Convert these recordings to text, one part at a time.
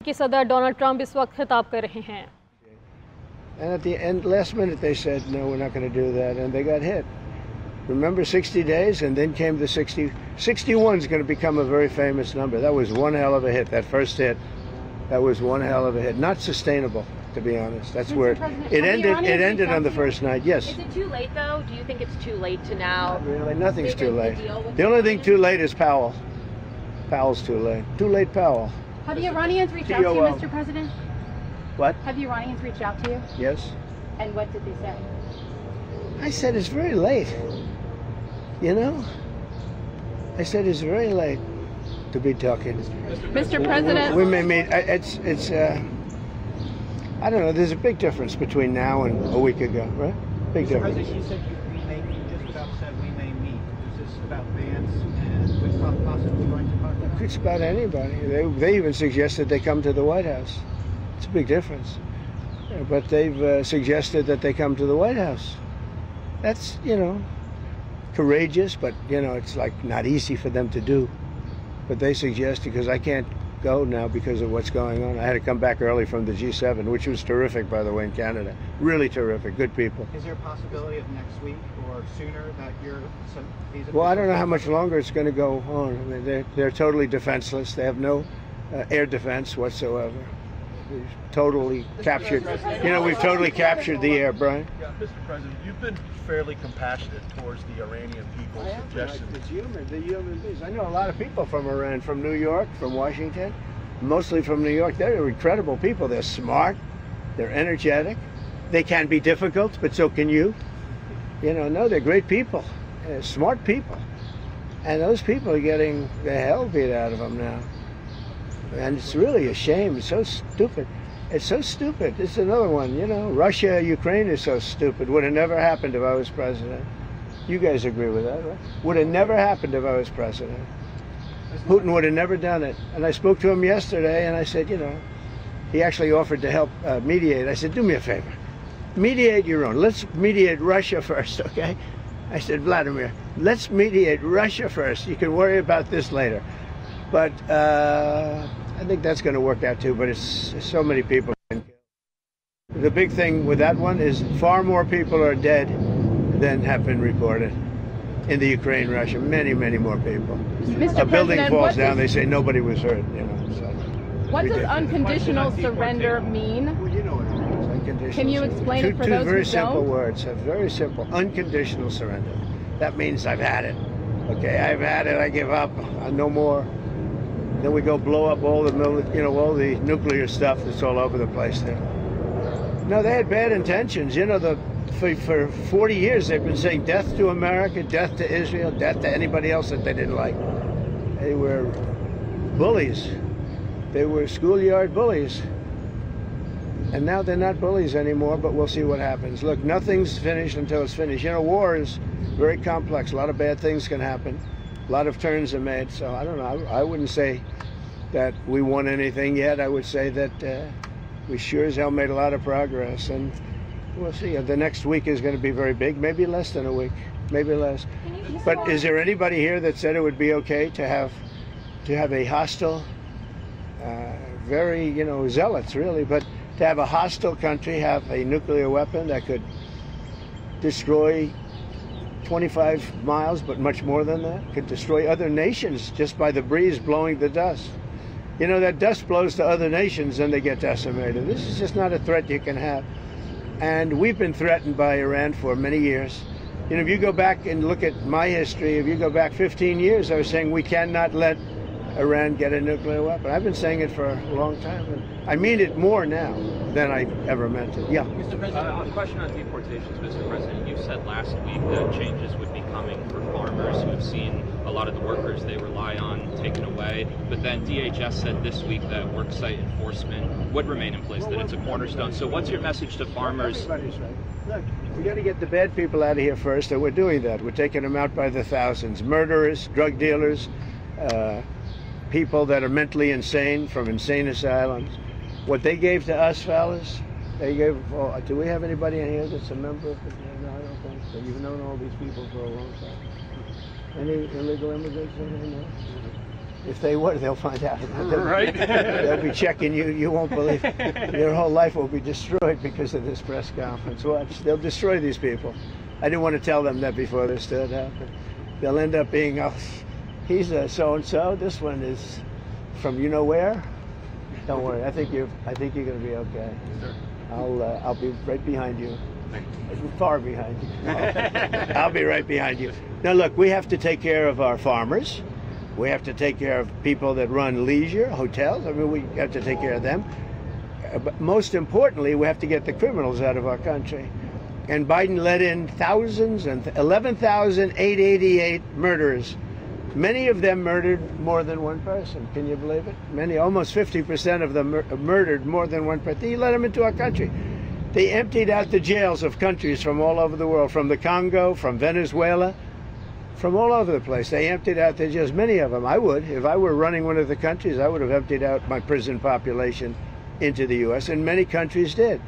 कि सदर Donald Trump इस वक्त खिताब कर रहे हैं। And at the end, last minute, they said, no, we're not going to do that, and they got hit. Remember 60 days, and then came the 60. 61 is going to become a very famous number. That was one hell of a hit, that first hit. That was one hell of a hit. Not sustainable, to be honest. That's where it ended. It ended on the first night, yes. Is it too late, though? Do you think it's too late to now? Not really, nothing's too late. The only thing too late is Powell. Powell's too late. Too late, Powell. Have the Iranians reached out to you, Mr. President? What? Have the Iranians reached out to you? Yes. And what did they say? I said it's very late. You know? I said it's very late to be talking. Mr. President. We may meet. It's. I don't know. There's a big difference between now and a week ago, right? Big difference. President, you said we may meet. Just about said we may meet. Is this about Vance and with possibly going to talk about? It's about anybody. They even suggested they come to the White House. It's a big difference. But they've suggested that they come to the White House. That's, you know, courageous, but, you know, it's like not easy for them to do. But they suggest, because I can't go now because of what's going on. I had to come back early from the G7, which was terrific, by the way, in Canada. Really terrific, good people. Is there a possibility of next week or sooner that you're Well, I don't know how much longer it's going to go on. I mean, they're totally defenseless. They have no air defense whatsoever. We've totally captured, you know, we've totally captured the air, Brian. Yeah, Mr. President, you've been fairly compassionate towards the Iranian people. It's human, the human beings. I know a lot of people from Iran, from New York, from Washington, mostly from New York. They're incredible people. They're smart, they're energetic. They can be difficult, but so can you. You know, no, they're great people, smart people. And those people are getting the hell beat out of them now. And it's really a shame. It's so stupid. It's so stupid. It's another one, you know. Russia, Ukraine is so stupid. Would have never happened if I was president. You guys agree with that, right? Would have never happened if I was president. Putin would have never done it. And I spoke to him yesterday, and I said, you know, he actually offered to help mediate. I said, do me a favor. Mediate your own. Let's mediate Russia first, okay? I said, Vladimir, let's mediate Russia first. You can worry about this later. But I think that's going to work out too, but it's so many people. The big thing with that one is far more people are dead than have been reported in the Ukraine, Russia. Many, many more people. A building falls down, they say nobody was hurt, you know. So what does unconditional surrender mean? Well, you know what it means, unconditional. Can you explain it for those who don't? Two very simple words, very simple. Unconditional surrender. That means I've had it. Okay, I've had it, I give up, no more. Then we go blow up all the, you know, all the nuclear stuff that's all over the place there. No, they had bad intentions. You know, for 40 years they've been saying death to America, death to Israel, death to anybody else that they didn't like. They were bullies. They were schoolyard bullies. And now they're not bullies anymore, but we'll see what happens. Look, nothing's finished until it's finished. You know, war is very complex. A lot of bad things can happen. A lot of turns are made, so I don't know. I wouldn't say that we won anything yet. I would say that we sure as hell made a lot of progress, and we'll see. The next week is going to be very big, maybe less than a week, maybe less. But is there anybody here that said it would be okay to have a hostile, very, you know, zealots really, but to have a hostile country have a nuclear weapon that could destroy 25 miles, but much more than that, could destroy other nations just by the breeze blowing the dust. You know, that dust blows to other nations and they get decimated. This is just not a threat you can have. And we've been threatened by Iran for many years. You know, if you go back and look at my history, if you go back 15 years, I was saying we cannot let Iran get a nuclear weapon. I've been saying it for a long time. And I mean it more now than I ever meant it. Yeah. Mr. President, a question on deportations, Mr. President. You said last week that changes would be coming for farmers who have seen a lot of the workers they rely on taken away. But then DHS said this week that worksite enforcement would remain in place, that it's a cornerstone. So what's your message to farmers? Everybody's right. Look, we got to get the bad people out of here first, and we're doing that. We're taking them out by the thousands. Murderers, drug dealers, people that are mentally insane from insane asylums. What they gave to us, fellas, they gave. Oh, do we have anybody in here that's a member of the? No, I don't think so. You've known all these people for a long time. Any illegal immigrants in here? No? If they were, they'll find out. Right. They'll be checking you. You won't believe your whole life will be destroyed because of this press conference. Watch, they'll destroy these people. I didn't want to tell them that before this stood up. They'll end up being, oh, he's a so-and-so. This one is from you know where. Don't worry. I think you're going to be okay. Sir. I'll be right behind you. Far behind you. I'll be right behind you. Now look, we have to take care of our farmers. We have to take care of people that run leisure, hotels. I mean, we have to take care of them. But most importantly, we have to get the criminals out of our country. And Biden let in thousands and 11,888 murderers. Many of them murdered more than one person. Can you believe it? Many, almost 50% of them murdered more than one person. He let them into our country. They emptied out the jails of countries from all over the world, from the Congo, from Venezuela, from all over the place. They emptied out the jails, many of them. I would. If I were running one of the countries, I would have emptied out my prison population into the U.S., and many countries did.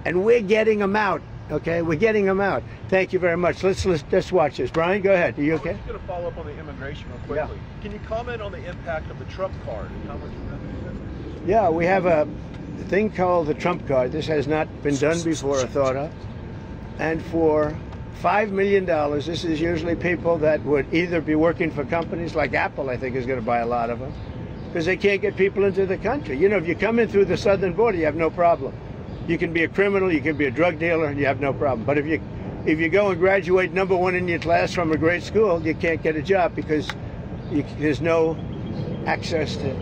And we're getting them out, okay? We're getting them out. Thank you very much. Let's watch this. Brian, go ahead. Are you okay? I'm just going to follow up on the immigration real quickly. Yeah. Can you comment on the impact of the Trump card and how much Yeah, we have a thing called the Trump card. This has not been done before or thought of. And for $5 million, this is usually people that would either be working for companies like Apple, I think is going to buy a lot of them, because they can't get people into the country. You know, if you come in through the southern border, you have no problem. You can be a criminal, you can be a drug dealer, and you have no problem. But if you go and graduate #1 in your class from a great school, you can't get a job because there's no access to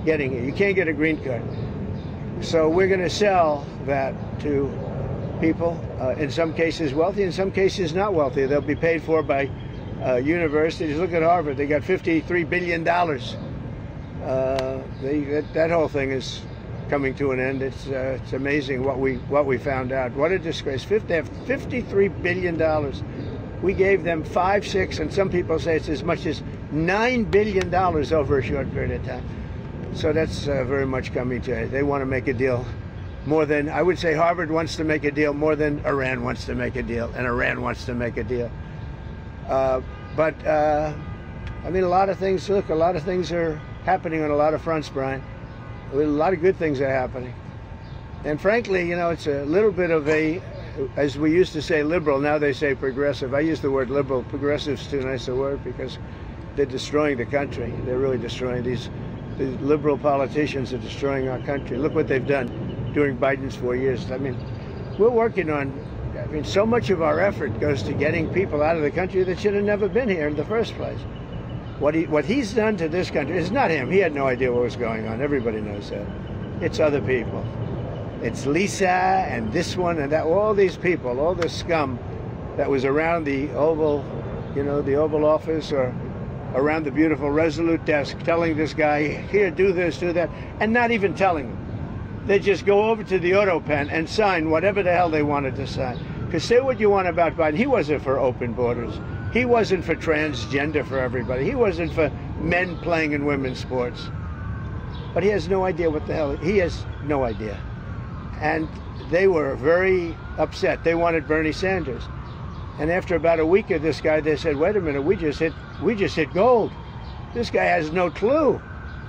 getting it. You can't get a green card. So we're going to sell that to people, in some cases wealthy, in some cases not wealthy. They'll be paid for by universities. Look at Harvard. They got $53 billion. That whole thing is coming to an end. It's amazing what we found out. What a disgrace. They have $53 billion. We gave them 5, 6, and some people say it's as much as $9 billion over a short period of time. So that's very much coming to it. They want to make a deal more than, I would say Harvard wants to make a deal more than Iran wants to make a deal, and Iran wants to make a deal. I mean, a lot of things, look, a lot of things are happening on a lot of fronts, Brian. A lot of good things are happening. And frankly, you know, it's a little bit of a, as we used to say liberal, now they say progressive. I use the word liberal. Progressive's too nice a word because they're destroying the country. They're really destroying these liberal politicians are destroying our country. Look what they've done during Biden's 4 years. I mean, we're working on, I mean, so much of our effort goes to getting people out of the country that should have never been here in the first place. What he's done to this country is not him. He had no idea what was going on. Everybody knows that. It's other people. It's Lisa and this one and that, all these people, all this scum that was around the Oval, you know, the Oval Office or around the beautiful Resolute desk telling this guy, here, do this, do that, and not even telling him. They just go over to the auto pen and sign whatever the hell they wanted to sign. Because say what you want about Biden, he wasn't for open borders. He wasn't for transgender for everybody. He wasn't for men playing in women's sports. But he has no idea what the hell, he has no idea. And they were very upset. They wanted Bernie Sanders. And after about a week of this guy, they said, wait a minute, we just hit gold. This guy has no clue.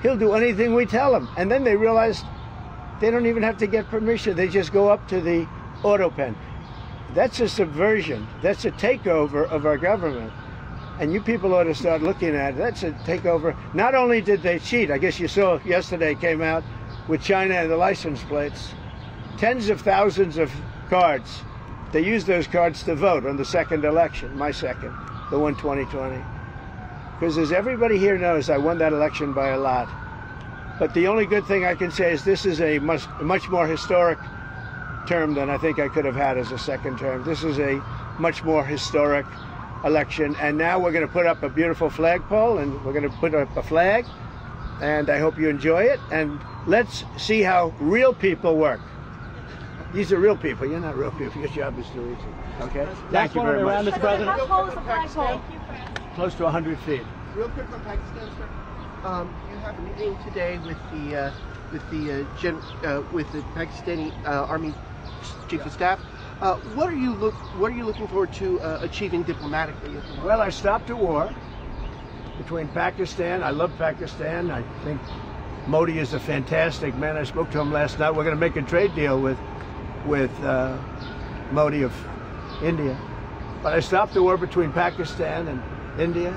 He'll do anything we tell him. And then they realized they don't even have to get permission. They just go up to the auto pen. That's a subversion. That's a takeover of our government. And you people ought to start looking at it. That's a takeover. Not only did they cheat, I guess you saw yesterday came out with China and the license plates. Tens of thousands of cards. They used those cards to vote on the second election, my second, the one 2020. Because as everybody here knows, I won that election by a lot. But the only good thing I can say is this is a much more historic term than I think I could have had as a second term. This is a much more historic election. And now we're going to put up a beautiful flagpole, and we're going to put up a flag. And I hope you enjoy it. And let's see how real people work. These are real people. You're not real people. Your job is to reach it. Okay? Thank you very much. How tall is the flagpole? Close to 100 feet. Real quick on Pakistan, sir. You have a meeting today with the Pakistani Army Chief of Staff. What are you looking forward to achieving diplomatically? Well, I stopped a war. between Pakistan. I love Pakistan. I think Modi is a fantastic man. I spoke to him last night. We're going to make a trade deal with Modi of India. But I stopped the war between Pakistan and India.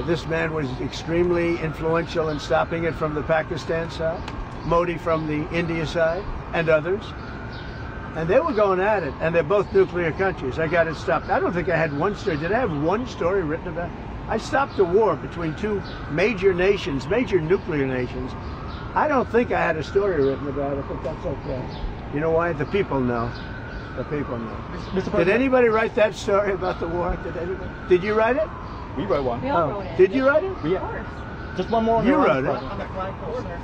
This man was extremely influential in stopping it from the Pakistan side, Modi from the India side, and others. And they were going at it, and they're both nuclear countries. I got it stopped. I don't think I had one story. Did I have one story written about it? I stopped the war between two major nations, major nuclear nations. I don't think I had a story written about it, but that's okay. You know why? The people know. The people know. Did anybody write that story about the war? Did anybody? Did you write it? We wrote one. We all wrote it. Did you write it? Yeah. Just one more. You wrote it. On the flagpole, sir.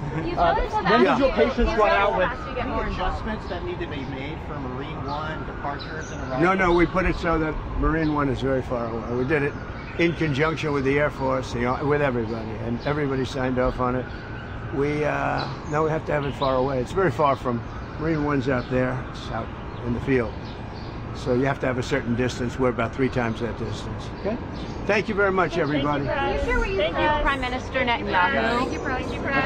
When does your patience run out with? Any adjustments that need to be made for Marine One departures and arrivals? No, we put it so that Marine One is very far away. We did it in conjunction with the Air Force, with everybody, and everybody signed off on it. Now we have to have it far away. It's very far from Marine One's out there. It's out in the field. So you have to have a certain distance. We're about 3 times that distance. Okay? Thank you very much, everybody. Can you share what you think Prime Minister Netanyahu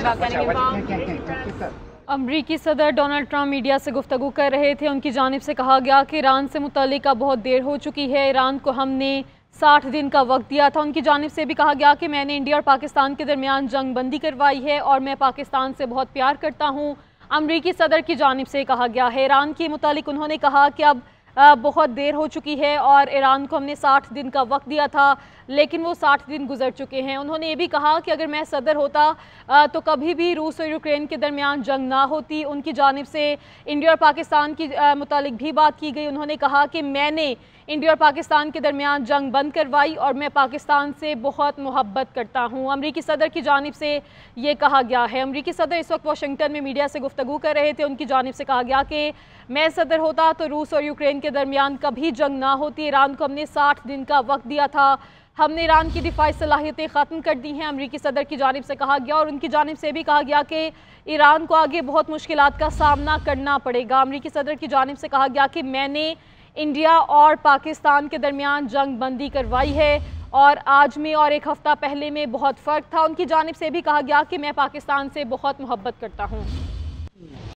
about getting involved? अमरीकी सदर Donald Trump media से गुफ्तगू कर रहे थे। उनकी जानिब से कहा गया कि ईरान से मुतल्लिक बहुत देर हो चुकी है। ईरान को हमने 60 दिन का वक्त दिया था। उनकी जानिब से भी कहा गया कि मैंने इंडिया और पाकिस्तान के दरमियान जंग बंदी करवाई है और मैं पाकिस्तान से बहुत प्यार करता हूँ। अमरीकी सदर की जानिब से कहा गया है। ईरान के मुतालिक उन्होंने कहा कि अब बहुत देर हो चुकी है और ईरान को हमने 60 दिन का वक्त दिया था, लेकिन वो 60 दिन गुजर चुके हैं। उन्होंने ये भी कहा कि अगर मैं सदर होता तो कभी भी रूस और यूक्रेन के दरमियान जंग ना होती। उनकी जानिब से इंडिया और पाकिस्तान की मुतालिक भी बात की गई। उन्होंने कहा कि मैंने इंडिया और पाकिस्तान के दरमियान जंग बंद करवाई और मैं पाकिस्तान से बहुत मोहब्बत करता हूँ। अमरीकी सदर की जानिब से ये कहा गया है। अमरीकी सदर इस वक्त वाशिंगटन में मीडिया से गुफ्तगू कर रहे थे। उनकी जानिब से कहा गया कि मैं सदर होता तो रूस और यूक्रेन के दरमियान कभी जंग ना होती। ईरान को हमने 60 दिन का वक्त दिया था। हमने ईरान की दिफाई सलाहियतें ख़त्म कर दी हैं। अमरीकी सदर की जानिब से कहा गया और उनकी जानिब से भी कहा गया कि ईरान को आगे बहुत मुश्किलात का सामना करना पड़ेगा। अमरीकी सदर की जानिब से कहा गया कि मैंने इंडिया और पाकिस्तान के दरमियान जंग बंदी करवाई है और आज में और 1 हफ़्ता पहले में बहुत फ़र्क था। उनकी जानिब से भी कहा गया कि मैं पाकिस्तान से बहुत मोहब्बत करता हूँ।